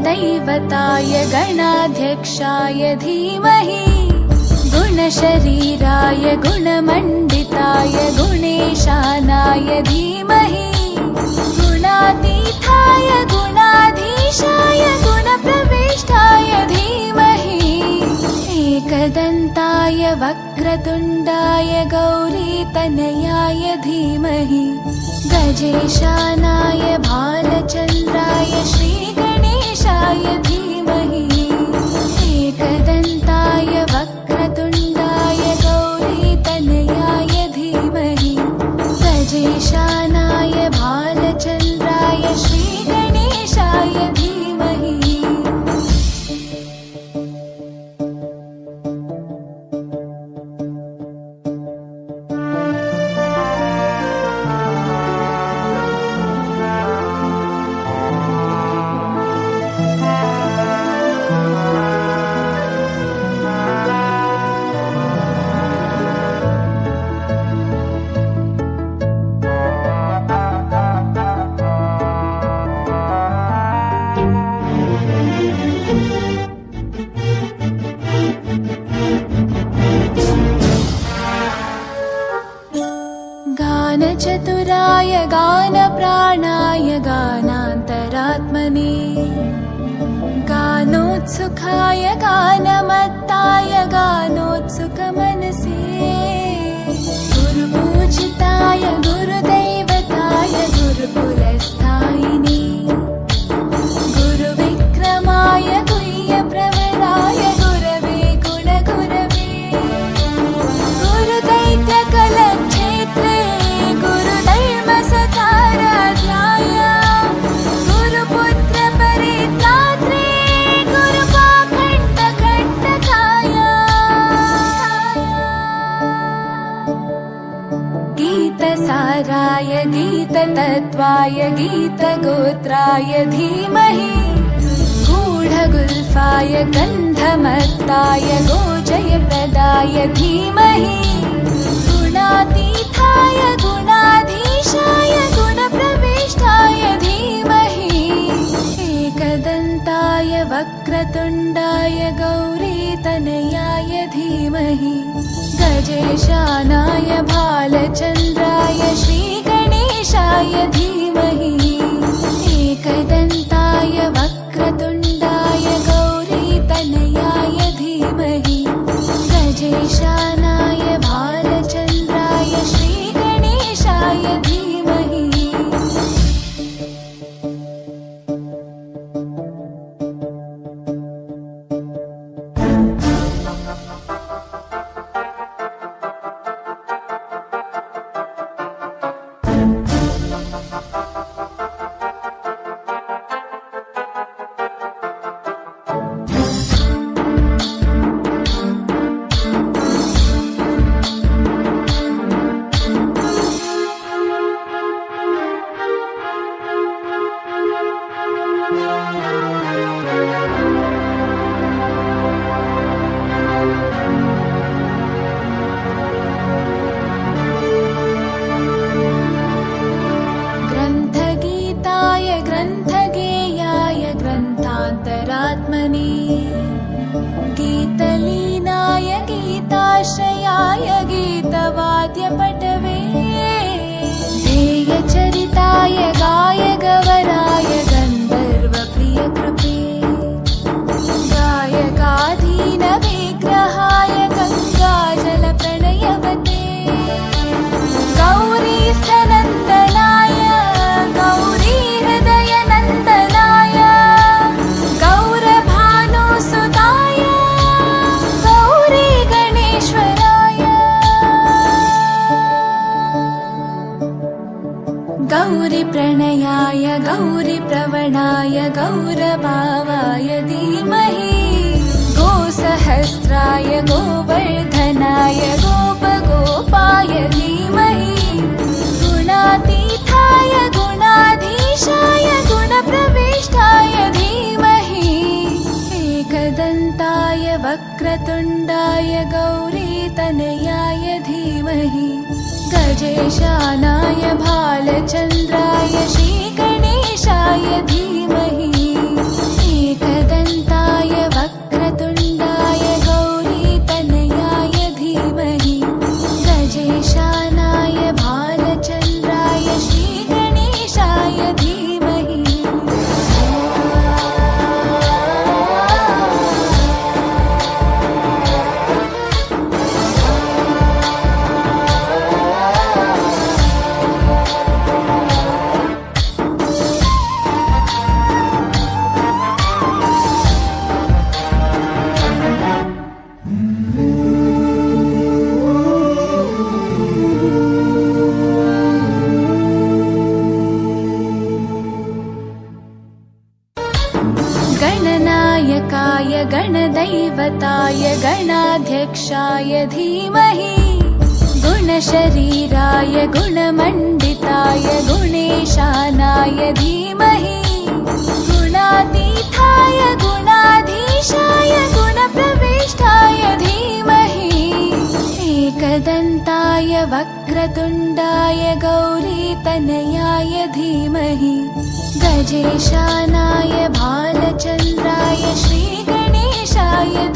गुरुदैवताय गणाध्यक्षाय धीमहि गुणशरीराय गुणमण्डिताय गुणेशानाय धीमहि गुणातीताय गुणाधीशाय गुणप्रविष्टाय धीमहि एकदन्ताय वक्रतुण्डाय गौरीतनयाय धीमहि गजेशानाय भालचन्द्राय श्रीगणेशाय धीमहि एकदन्ताय वक्रतुण्डाय गौरीतनयाय धीमहि गजेशानाय भालचन्द्राय श्रीगणेशाय धीमहि। गानचतुराय गानप्राणाय गानान्तरात्मने गानोत्सुकाय गानमत्ताय गानोत्सुकमनसे गुरुपूजिताय गुरुदैवताय गुरुकुलस्थायिने गुरुविक्रमाय गुह्यप्रवराय गुरवे गुणगुरवे गुरुदैत्यकलक्षेत्रे गुरुधर्मसताराध्याय गुरुपुत्रपरित्रात्रे गुरुपाखण्डखण्डकाय गीतसाराय गीततत्त्वाय गीतगोत्राय धीमहि गूढगुल्फाय गन्धमत्ताय गोजयप्रदाय धीमहि गुणातीताय गुणाधीशाय गुणप्रविष्टाय धीमहि एकदन्ताय वक्रतुण्डाय गौरीतनयाय धीमहि गजेशानाय भालचन्द्राय श्रीगणेशाय धीमहि एकदन्ताय वक्रतुण्डाय गौरीतनयाय धीमहि गजेशानाय भालचन्द्राय श्रीगणेशाय धीमहि। गीतलीनाय गीताश्रयाय गीतवाद्यपटवे ध्येयचरिताय गायगवराय गन्धर्वप्रियकृपे गायकाधीनविग्रहाय गङ्गाजलप्रणयवते गौरीस्तनन्दनाय गौरीहृदयनन्दनाय गौरभानुसुताय गौरीगणेश्वराय गौरीप्रणयाय गौरीप्रवणाय गौरभावाय धीमहि गोसहस्राय गोवर्धनाय गोपगोपाय धीमहि गुणातीताय गुणाधीशाय गुणप्रविष्टाय धीमहि एकदन्ताय वक्रतुण्डाय गौरीतनयाय धीमहि गजेशानाय भालचन्द्राय श्रीगणेशाय धीमहि वक्रतुण्डाय गणाध्यक्षाय धीमहि गुणशरीराय गुणमण्डिताय गुणेशानाय धीमहि गुणातीताय गुणाधीशाय गुणप्रविष्टाय धीमहि एकदन्ताय वक्रतुण्डाय गौरीतनयाय धीमहि गजेशानाय भालचन्द्राय श्रीगणेशाय